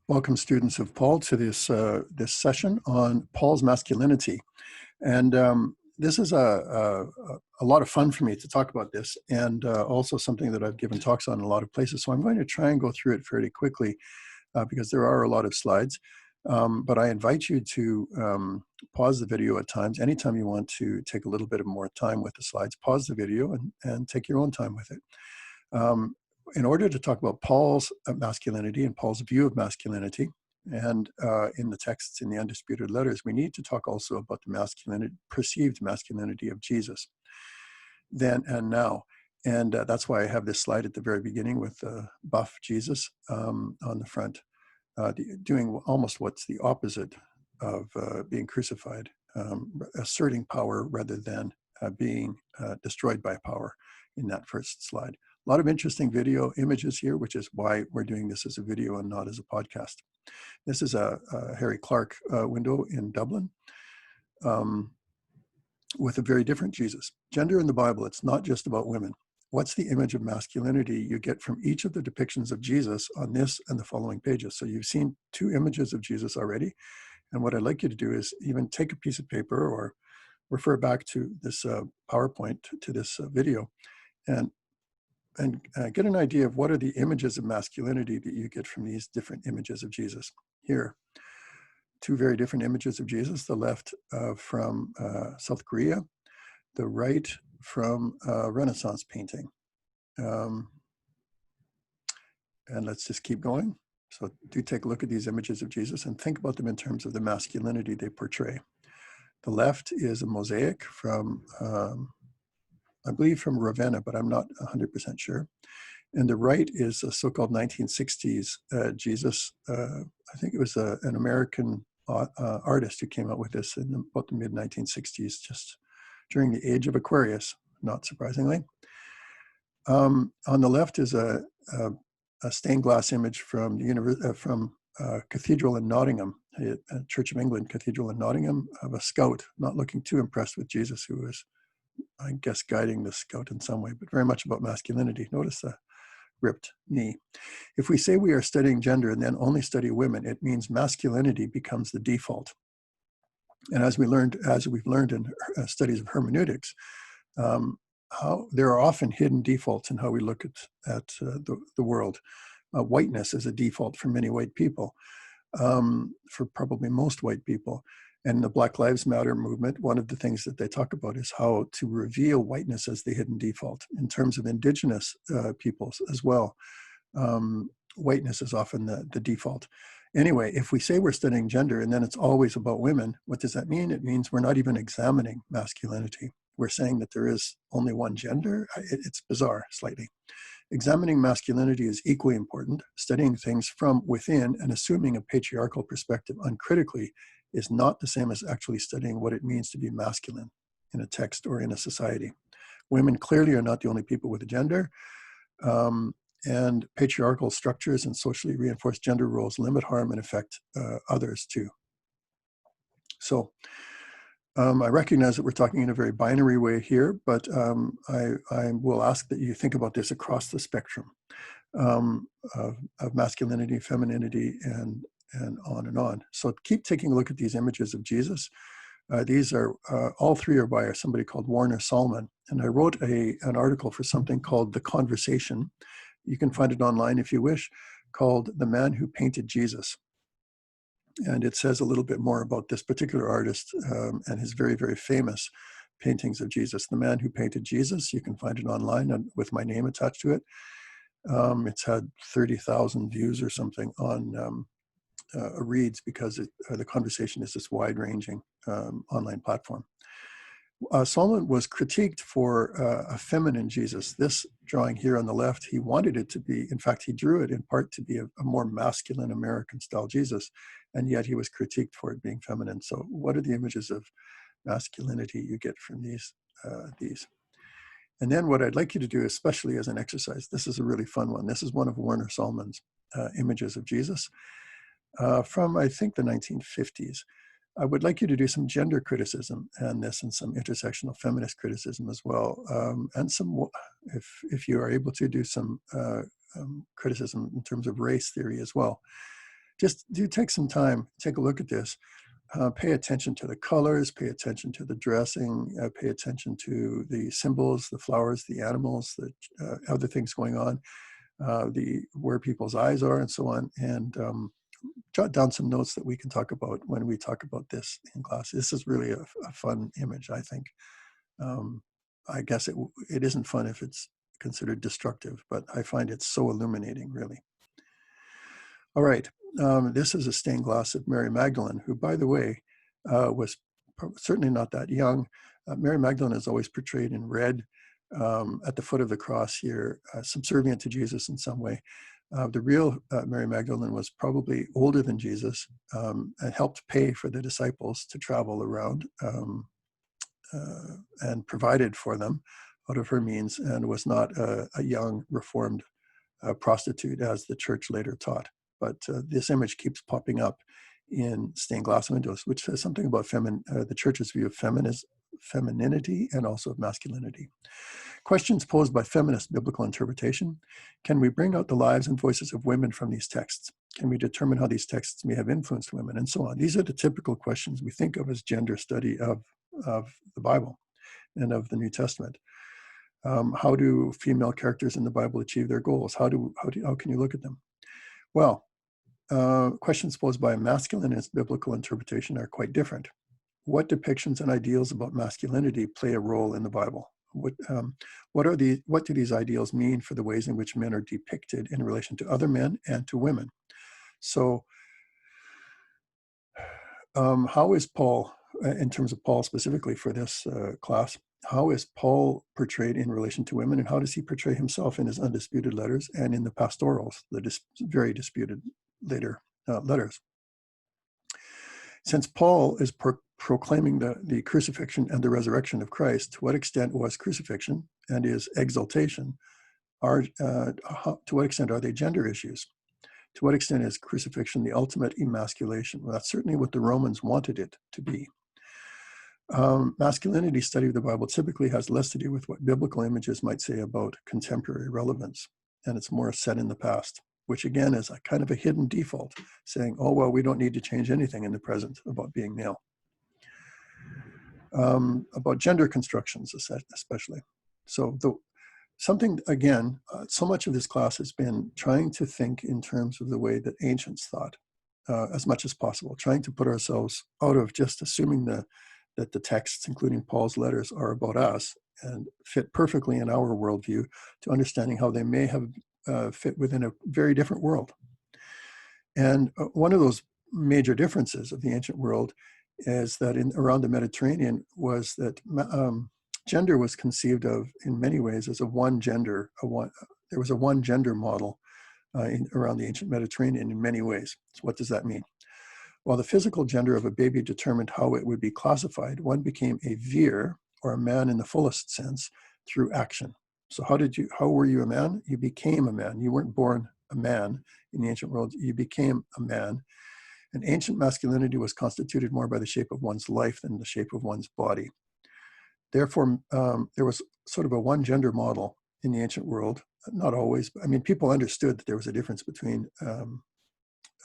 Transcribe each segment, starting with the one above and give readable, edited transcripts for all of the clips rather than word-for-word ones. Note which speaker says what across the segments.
Speaker 1: Welcome, students of Paul, to this session on Paul's masculinity. And this is a lot of fun for me to talk about this, and also something that I've given talks on in a lot of places. So I'm going to try and go through it fairly quickly because there are a lot of slides. But I invite you to pause the video at times. Anytime you want to take a little bit of more time with the slides, pause the video and take your own time with it. In order to talk about Paul's masculinity and Paul's view of masculinity, and in the texts in the Undisputed Letters, we need to talk also about the perceived masculinity of Jesus then and now. And that's why I have this slide at the very beginning with buff Jesus on the front, doing almost what's the opposite of being crucified, asserting power rather than being destroyed by power in that first slide. A lot of interesting video images here, which is why we're doing this as a video and not as a podcast. This is a Harry Clark window in Dublin with a very different Jesus. Gender in the Bible, it's not just about women. What's the image of masculinity you get from each of the depictions of Jesus on this and the following pages? So you've seen two images of Jesus already. And what I'd like you to do is even take a piece of paper or refer back to this PowerPoint, to this video, and get an idea of what are the images of masculinity that you get from these different images of Jesus. Here, two very different images of Jesus, the left from South Korea, the right from Renaissance painting. And let's just keep going. So do take a look at these images of Jesus and think about them in terms of the masculinity they portray. The left is a mosaic from I believe from Ravenna, but I'm not 100% sure. And the right is a so-called 1960s Jesus. I think it was an American artist who came out with this in about the mid-1960s, just during the age of Aquarius, not surprisingly. On the left is a stained glass image from the Cathedral in Nottingham, a Church of England Cathedral in Nottingham, of a scout not looking too impressed with Jesus, who was, I guess, guiding the scout in some way, but very much about masculinity. Notice the ripped knee. If we say we are studying gender and then only study women, it means masculinity becomes the default. And as we've learned in studies of hermeneutics, how there are often hidden defaults in how we look at the world. Whiteness is a default for many white people, for probably most white people. And the Black Lives Matter movement, one of the things that they talk about is how to reveal whiteness as the hidden default. In terms of indigenous peoples as well, whiteness is often the default. Anyway, if we say we're studying gender and then it's always about women, what does that mean? It means we're not even examining masculinity. We're saying that there is only one gender. It's bizarre, slightly. Examining masculinity is equally important. Studying things from within and assuming a patriarchal perspective uncritically is not the same as actually studying what it means to be masculine in a text or in a society. Women clearly are not the only people with a gender, and patriarchal structures and socially reinforced gender roles limit, harm, and affect others too. So I recognize that we're talking in a very binary way here, but I will ask that you think about this across the spectrum of masculinity, femininity, and on and on. So keep taking a look at these images of Jesus. These are, all three are by somebody called Warner Salmon. And I wrote an article for something called The Conversation. You can find it online if you wish, called The Man Who Painted Jesus. And it says a little bit more about this particular artist and his very, very famous paintings of Jesus. The Man Who Painted Jesus, you can find it online with my name attached to it. It's had 30,000 views or something on reads because the Conversation is this wide-ranging online platform. Solomon was critiqued for a feminine Jesus. This drawing here on the left, he wanted it to be, in fact, he drew it in part to be a more masculine American-style Jesus, and yet he was critiqued for it being feminine. So what are the images of masculinity you get from these? And then what I'd like you to do, especially as an exercise, this is a really fun one. This is one of Warner Salmon's images of Jesus. From, I think, the 1950s. I would like you to do some gender criticism and some intersectional feminist criticism as well, and some, if you are able to, do some criticism in terms of race theory as well. just do take some time, take a look at this. Pay attention to the colors, pay attention to the dressing, pay attention to the symbols, the flowers, the animals, the other things going on, where people's eyes are and so on. And jot down some notes that we can talk about when we talk about this in class. This is really a fun image, I think. I guess it isn't fun if it's considered destructive, but I find it so illuminating, really. All right, this is a stained glass of Mary Magdalene, who, by the way, was certainly not that young. Mary Magdalene is always portrayed in red at the foot of the cross here, subservient to Jesus in some way. The real Mary Magdalene was probably older than Jesus and helped pay for the disciples to travel around and provided for them out of her means, and was not a young reformed prostitute as the church later taught. But this image keeps popping up in stained glass windows, which says something about the church's view of femininity and also of masculinity. Questions posed by feminist biblical interpretation. Can we bring out the lives and voices of women from these texts? Can we determine how these texts may have influenced women, and so on? These are the typical questions we think of as gender study of the Bible and of the New Testament. How do female characters in the Bible achieve their goals? How can you look at them? Well, questions posed by a masculinist biblical interpretation are quite different. What depictions and ideals about masculinity play a role in the Bible? What do these ideals mean for the ways in which men are depicted in relation to other men and to women? So, how is Paul, in terms of Paul specifically for this class, how is Paul portrayed in relation to women, and how does he portray himself in his undisputed letters and in the pastorals, the very disputed later letters? Since Paul is proclaiming the crucifixion and the resurrection of Christ, to what extent was crucifixion and his exaltation, to what extent are they gender issues? To what extent is crucifixion the ultimate emasculation? Well, that's certainly what the Romans wanted it to be. Masculinity study of the Bible typically has less to do with what biblical images might say about contemporary relevance, and it's more set in the past, which again is a kind of a hidden default, saying, oh, well, we don't need to change anything in the present about being male. About gender constructions, especially. So so much of this class has been trying to think in terms of the way that ancients thought as much as possible, trying to put ourselves out of just assuming that the texts, including Paul's letters, are about us and fit perfectly in our worldview, to understanding how they may have fit within a very different world. And one of those major differences of the ancient world is that around the Mediterranean was that gender was conceived of in many ways as a one gender. There was a one gender model around the ancient Mediterranean in many ways. So what does that mean? While the physical gender of a baby determined how it would be classified, one became a vir, or a man in the fullest sense, through action. So how were you a man? You became a man. You weren't born a man in the ancient world. You became a man. And ancient masculinity was constituted more by the shape of one's life than the shape of one's body. Therefore, there was sort of a one gender model in the ancient world. Not always, but I mean, people understood that there was a difference between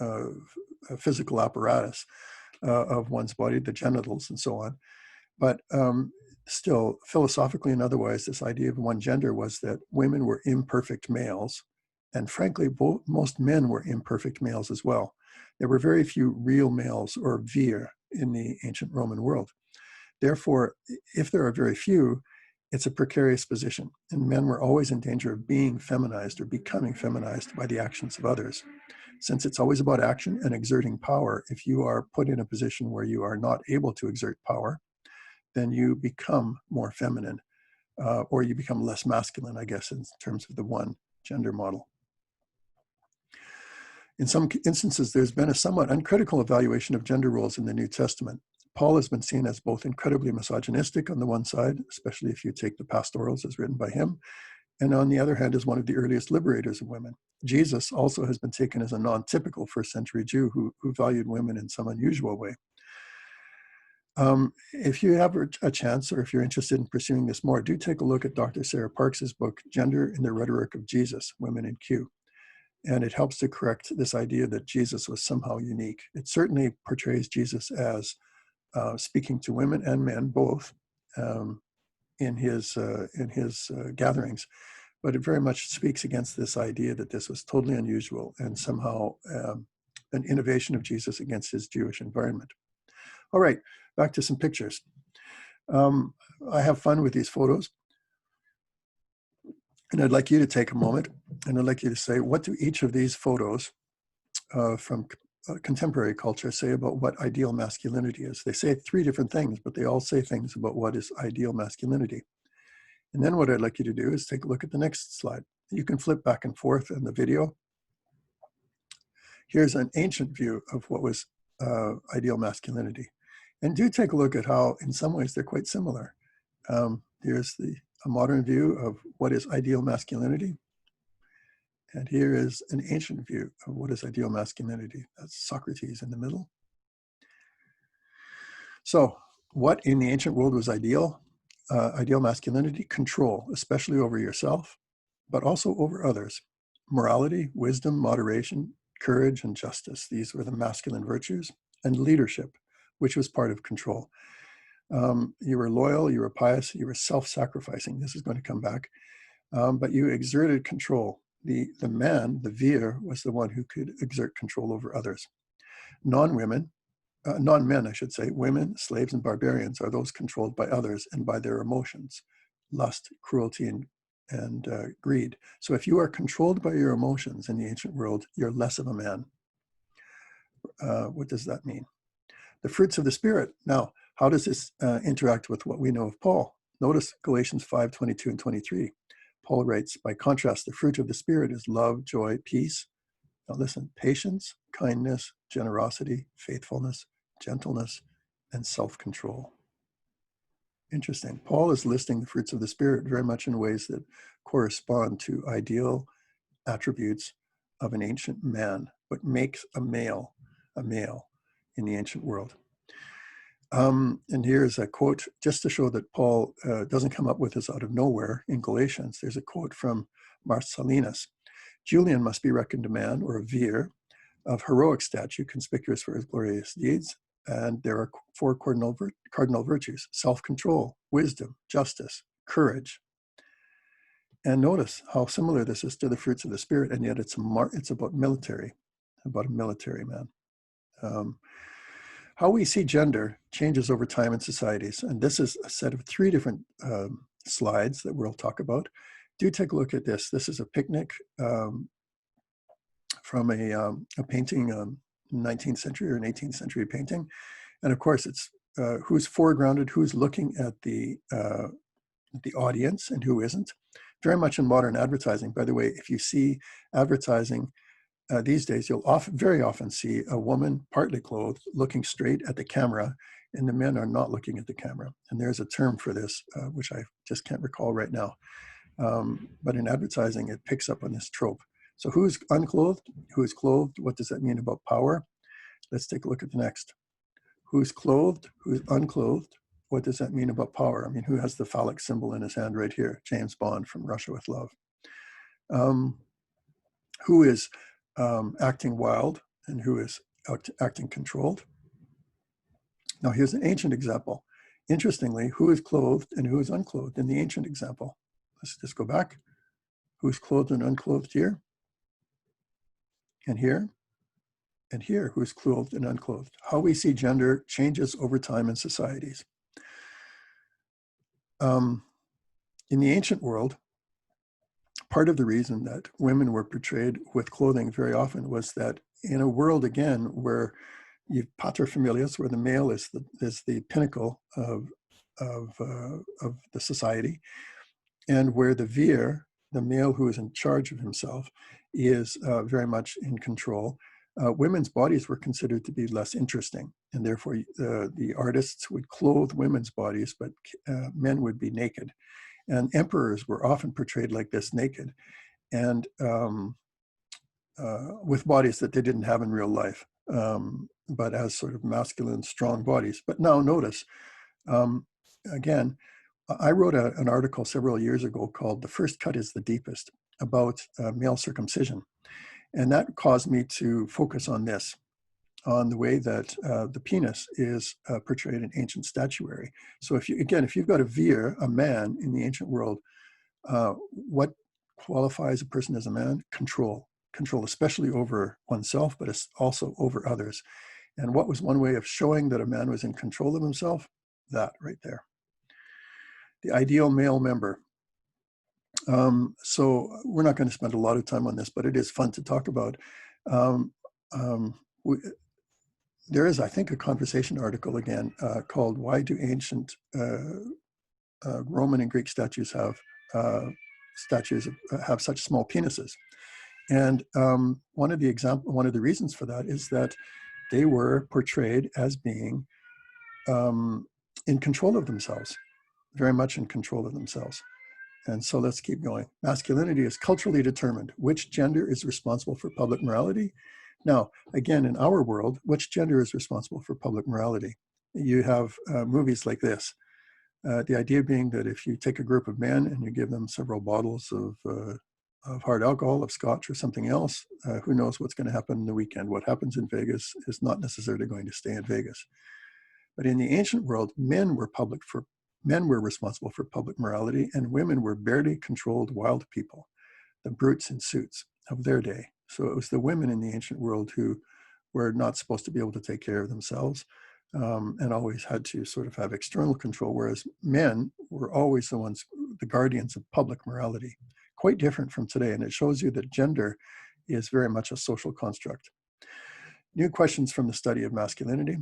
Speaker 1: a physical apparatus of one's body, the genitals and so on. But still, philosophically and otherwise, this idea of one gender was that women were imperfect males. And frankly, most men were imperfect males as well. There were very few real males, or vir, in the ancient Roman world. Therefore, if there are very few, it's a precarious position, and men were always in danger of being feminized or becoming feminized by the actions of others. Since it's always about action and exerting power, if you are put in a position where you are not able to exert power, then you become more feminine, or you become less masculine, I guess, in terms of the one gender model. In some instances, there's been a somewhat uncritical evaluation of gender roles in the New Testament. Paul has been seen as both incredibly misogynistic on the one side, especially if you take the pastorals as written by him, and on the other hand, as one of the earliest liberators of women. Jesus also has been taken as a non-typical first-century Jew who valued women in some unusual way. If you have a chance, or if you're interested in pursuing this more, do take a look at Dr. Sarah Parks's book, Gender in the Rhetoric of Jesus, Women in Q. And it helps to correct this idea that Jesus was somehow unique. It certainly portrays Jesus as speaking to women and men both in his gatherings, but it very much speaks against this idea that this was totally unusual and somehow an innovation of Jesus against his Jewish environment. All right, back to some pictures. I have fun with these photos, and I'd like you to take a moment, and I'd like you to say, what do each of these photos from contemporary culture say about what ideal masculinity is? They say three different things, but they all say things about what is ideal masculinity. And then what I'd like you to do is take a look at the next slide. You can flip back and forth in the video. Here's an ancient view of what was ideal masculinity. And do take a look at how, in some ways, they're quite similar. Here's a modern view of what is ideal masculinity. And here is an ancient view of what is ideal masculinity. That's Socrates in the middle. So what in the ancient world was ideal? Ideal masculinity: control, especially over yourself, but also over others. Morality, wisdom, moderation, courage, and justice. These were the masculine virtues. And leadership, which was part of control. You were loyal, you were pious, you were self-sacrificing. This is going to come back. But you exerted control. The man, the vir, was the one who could exert control over others. Non-men, I should say, women, slaves, and barbarians are those controlled by others and by their emotions, lust, cruelty, and greed. So if you are controlled by your emotions in the ancient world, you're less of a man. What does that mean? The fruits of the Spirit. Now, how does this interact with what we know of Paul? Notice Galatians 5:22 and 23. Paul writes, by contrast, the fruit of the Spirit is love, joy, peace. Now listen, patience, kindness, generosity, faithfulness, gentleness, and self-control. Interesting. Paul is listing the fruits of the Spirit very much in ways that correspond to ideal attributes of an ancient man, what makes a male in the ancient world. And here's a quote, just to show that Paul doesn't come up with this out of nowhere in Galatians. There's a quote from Marcellinus. Julian must be reckoned a man, or a vir, of heroic stature, conspicuous for his glorious deeds. And there are four cardinal virtues: self-control, wisdom, justice, courage. And notice how similar this is to the fruits of the Spirit, and yet it's about a military man. How we see gender changes over time in societies. And this is a set of three different slides that we'll talk about. Do take a look at this. This is a picnic from a painting, 19th century or an 18th century painting. And of course, it's who's foregrounded, who's looking at the audience and who isn't. Very much in modern advertising. By the way, if you see advertising these days, you'll very often see a woman partly clothed looking straight at the camera, and the men are not looking at the camera. And there's a term for this, which I just can't recall right now. But in advertising, it picks up on this trope. So who's unclothed? Who is clothed? What does that mean about power? Let's take a look at the next. Who's clothed? Who's unclothed? What does that mean about power? I mean, who has the phallic symbol in his hand right here? James Bond from Russia with Love. Who is acting wild and who is acting controlled? Now here's an ancient example. Interestingly, who is clothed and who is unclothed in the ancient example? Let's just go back. Who's clothed and unclothed here? And here? And here, who's clothed and unclothed? How we see gender changes over time in societies. In the ancient world, part of the reason that women were portrayed with clothing very often was that in a world, again, where you've paterfamilias, where the male is the pinnacle of the society, and where the vir, the male who is in charge of himself, is very much in control, women's bodies were considered to be less interesting, and therefore the artists would clothe women's bodies, but men would be naked. And emperors were often portrayed like this, naked, and with bodies that they didn't have in real life, but as sort of masculine, strong bodies. But now notice, again, I wrote an article several years ago called "The First Cut is the Deepest" about male circumcision. And that caused me to focus on this, on the way that the penis is portrayed in ancient statuary. So if you've got a vir, a man in the ancient world, what qualifies a person as a man? Control, especially over oneself, but also over others. And what was one way of showing that a man was in control of himself? That right there. The ideal male member. So we're not going to spend a lot of time on this, but it is fun to talk about. There is, I think, a conversation article again called "Why Do Ancient Roman and Greek statues have such small penises?" And one of the reasons for that is that they were portrayed as being in control of themselves, very much in control of themselves. And so let's keep going. Masculinity is culturally determined. Which gender is responsible for public morality? Now, again, in our world, which gender is responsible for public morality? You have movies like this. The idea being that if you take a group of men and you give them several bottles of hard alcohol, of scotch or something else, who knows what's going to happen in the weekend? What happens in Vegas is not necessarily going to stay in Vegas. But in the ancient world, men were responsible for public morality, and women were barely controlled wild people, the brutes in suits of their day. So it was the women in the ancient world who were not supposed to be able to take care of themselves and always had to sort of have external control, whereas men were always the guardians of public morality. Quite different from today, and it shows you that gender is very much a social construct. New questions from the study of masculinity.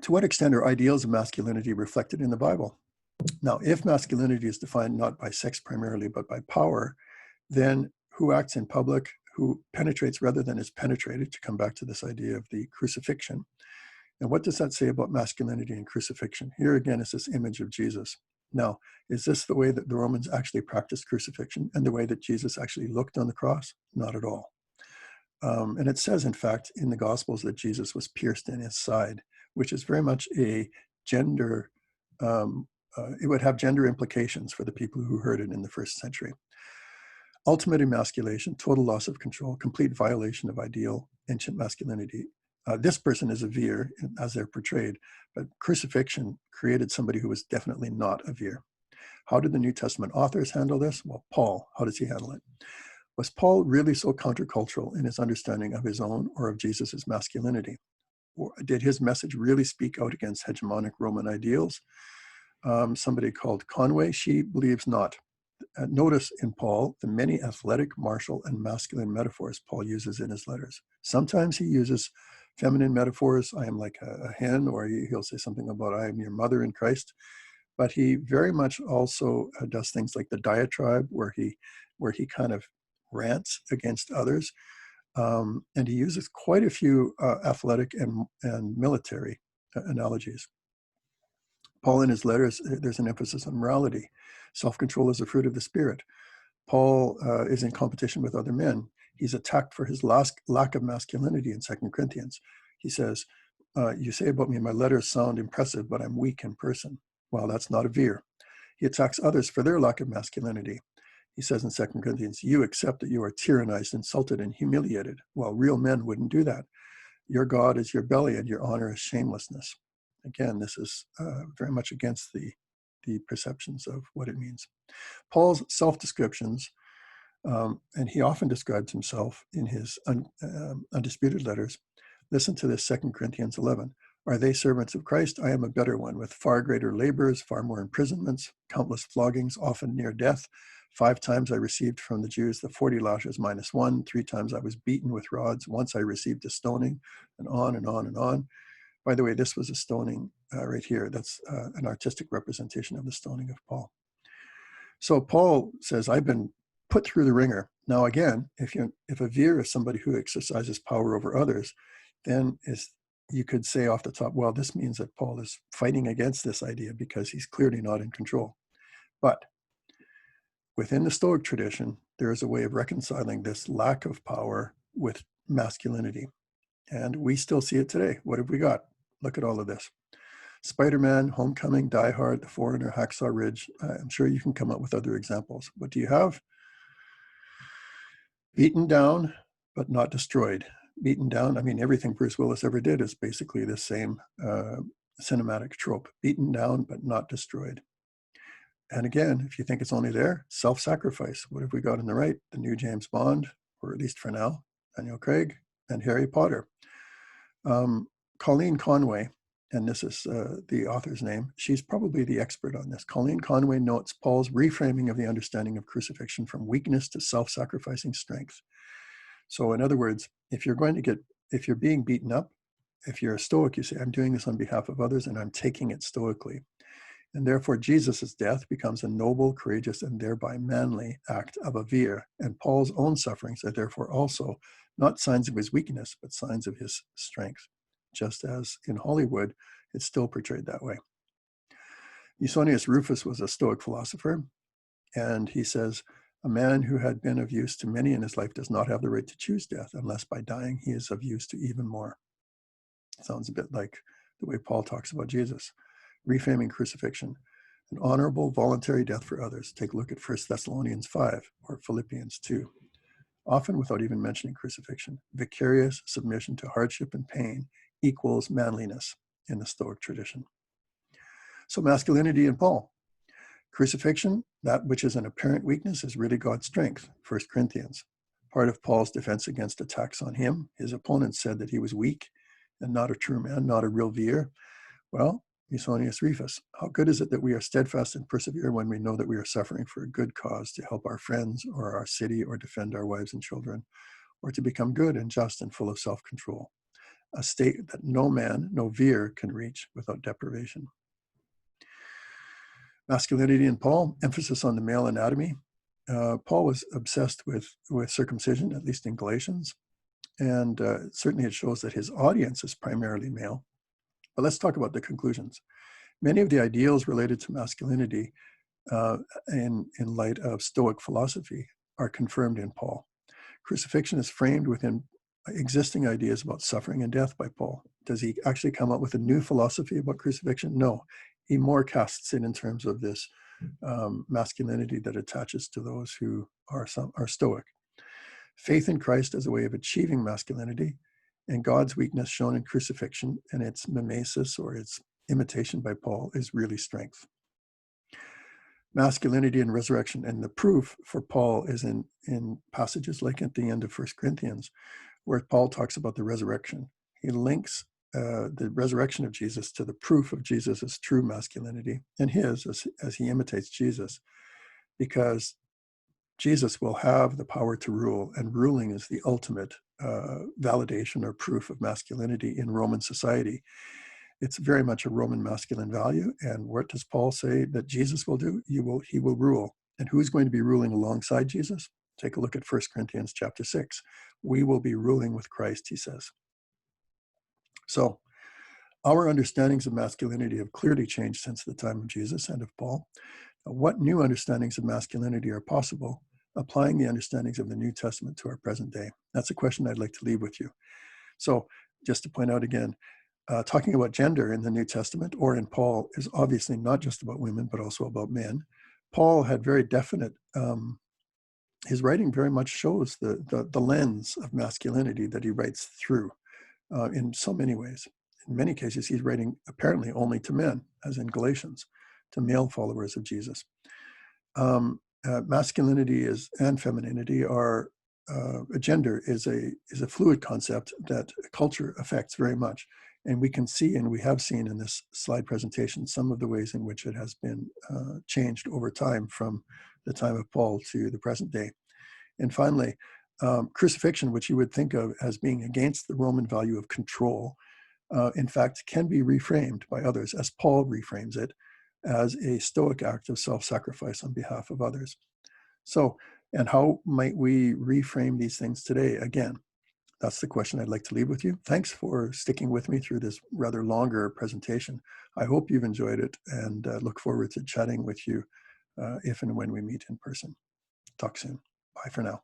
Speaker 1: To what extent are ideals of masculinity reflected in the Bible? Now, if masculinity is defined not by sex primarily, but by power, then who acts in public, who penetrates rather than is penetrated, to come back to this idea of the crucifixion. And what does that say about masculinity and crucifixion? Here again is this image of Jesus. Now, is this the way that the Romans actually practiced crucifixion and the way that Jesus actually looked on the cross? Not at all. And it says, in fact, in the Gospels that Jesus was pierced in his side, which is very much a gender, it would have gender implications for the people who heard it in the first century. Ultimate emasculation, total loss of control, complete violation of ideal ancient masculinity. This person is a vir, as they're portrayed, but crucifixion created somebody who was definitely not a vir. How did the New Testament authors handle this? Well, Paul, how does he handle it? Was Paul really so countercultural in his understanding of his own or of Jesus's masculinity? Or did his message really speak out against hegemonic Roman ideals? Somebody called Conway, she believes not. Notice in Paul the many athletic, martial, and masculine metaphors Paul uses in his letters. Sometimes he uses feminine metaphors, I am like a hen, or he'll say something about I am your mother in Christ. But he very much also does things like the diatribe, where he kind of rants against others. And he uses quite a few athletic and military analogies. Paul, in his letters, there's an emphasis on morality. Self-control is a fruit of the Spirit. Paul is in competition with other men. He's attacked for his lack of masculinity in 2 Corinthians. He says, you say about me, my letters sound impressive, but I'm weak in person. Well, that's not a vir. He attacks others for their lack of masculinity. He says in 2 Corinthians, you accept that you are tyrannized, insulted, and humiliated. Well, real men wouldn't do that. Your God is your belly, and your honor is shamelessness. Again, this is very much against the perceptions of what it means. Paul's self-descriptions, and he often describes himself in his undisputed letters. Listen to this, 2 Corinthians 11. Are they servants of Christ? I am a better one, with far greater labors, far more imprisonments, countless floggings, often near death. 5 times I received from the Jews the 40 lashes minus 1. 3 times I was beaten with rods. Once I received a stoning, and on and on and on. By the way, this was a stoning right here. That's an artistic representation of the stoning of Paul. So Paul says, I've been put through the ringer. Now, again, if a vir is somebody who exercises power over others, then you could say off the top, well, this means that Paul is fighting against this idea because he's clearly not in control. But within the Stoic tradition, there is a way of reconciling this lack of power with masculinity. And we still see it today. What have we got? Look at all of this. Spider-Man, Homecoming, Die Hard, The Foreigner, Hacksaw Ridge. I'm sure you can come up with other examples. What do you have? Beaten down, but not destroyed. Beaten down, I mean, everything Bruce Willis ever did is basically the same cinematic trope. Beaten down, but not destroyed. And again, if you think it's only there, self-sacrifice. What have we got on the right? The new James Bond, or at least for now, Daniel Craig and Harry Potter. Colleen Conway, and this is the author's name, she's probably the expert on this. Colleen Conway notes Paul's reframing of the understanding of crucifixion from weakness to self-sacrificing strength. So in other words, if you're being beaten up, if you're a Stoic, you say, I'm doing this on behalf of others and I'm taking it stoically. And therefore, Jesus' death becomes a noble, courageous, and thereby manly act of a vir. And Paul's own sufferings are therefore also not signs of his weakness, but signs of his strength. Just as in Hollywood, it's still portrayed that way. Musonius Rufus was a Stoic philosopher, and he says, a man who had been of use to many in his life does not have the right to choose death, unless by dying he is of use to even more. Sounds a bit like the way Paul talks about Jesus. Reframing crucifixion, an honorable voluntary death for others. Take a look at 1 Thessalonians 5 or Philippians 2. Often without even mentioning crucifixion, vicarious submission to hardship and pain equals manliness in the Stoic tradition. So masculinity in Paul. Crucifixion, that which is an apparent weakness, is really God's strength, 1 Corinthians. Part of Paul's defense against attacks on him, his opponents said that he was weak and not a true man, not a real vir. Well, Musonius Rufus, how good is it that we are steadfast and persevere when we know that we are suffering for a good cause to help our friends or our city or defend our wives and children, or to become good and just and full of self-control, a state that no man, no vir can reach without deprivation. Masculinity in Paul, emphasis on the male anatomy. Paul was obsessed with circumcision, at least in Galatians, and certainly it shows that his audience is primarily male. But let's talk about the conclusions. Many of the ideals related to masculinity in light of Stoic philosophy are confirmed in Paul. Crucifixion is framed within existing ideas about suffering and death by Paul. Does he actually come up with a new philosophy about crucifixion? No, he more casts it in terms of this masculinity that attaches to those who are Stoic. Faith in Christ as a way of achieving masculinity, and God's weakness shown in crucifixion and its mimesis or its imitation by Paul is really strength. Masculinity and resurrection, and the proof for Paul is in passages like at the end of 1 Corinthians, where Paul talks about the resurrection. He links the resurrection of Jesus to the proof of Jesus' true masculinity and his as he imitates Jesus, because Jesus will have the power to rule, and ruling is the ultimate validation or proof of masculinity in Roman society. It's very much a Roman masculine value. And what does Paul say that Jesus will do? He will rule. And who's going to be ruling alongside Jesus? Take a look at 1 Corinthians chapter 6. We will be ruling with Christ, he says. So our understandings of masculinity have clearly changed since the time of Jesus and of Paul. Now, what new understandings of masculinity are possible applying the understandings of the New Testament to our present day? That's a question I'd like to leave with you. So just to point out again, talking about gender in the New Testament or in Paul is obviously not just about women, but also about men. Paul had very definite, his writing very much shows the lens of masculinity that he writes through in so many ways. In many cases, he's writing apparently only to men, as in Galatians, to male followers of Jesus. Masculinity and femininity are, gender is a fluid concept that culture affects very much. And we can see, and we have seen in this slide presentation, some of the ways in which it has been changed over time from the time of Paul to the present day. And finally, crucifixion, which you would think of as being against the Roman value of control, in fact, can be reframed by others, as Paul reframes it, as a Stoic act of self-sacrifice on behalf of others. So, and how might we reframe these things today? Again, that's the question I'd like to leave with you. Thanks for sticking with me through this rather longer presentation. I hope you've enjoyed it, and look forward to chatting with you if and when we meet in person. Talk soon. Bye for now.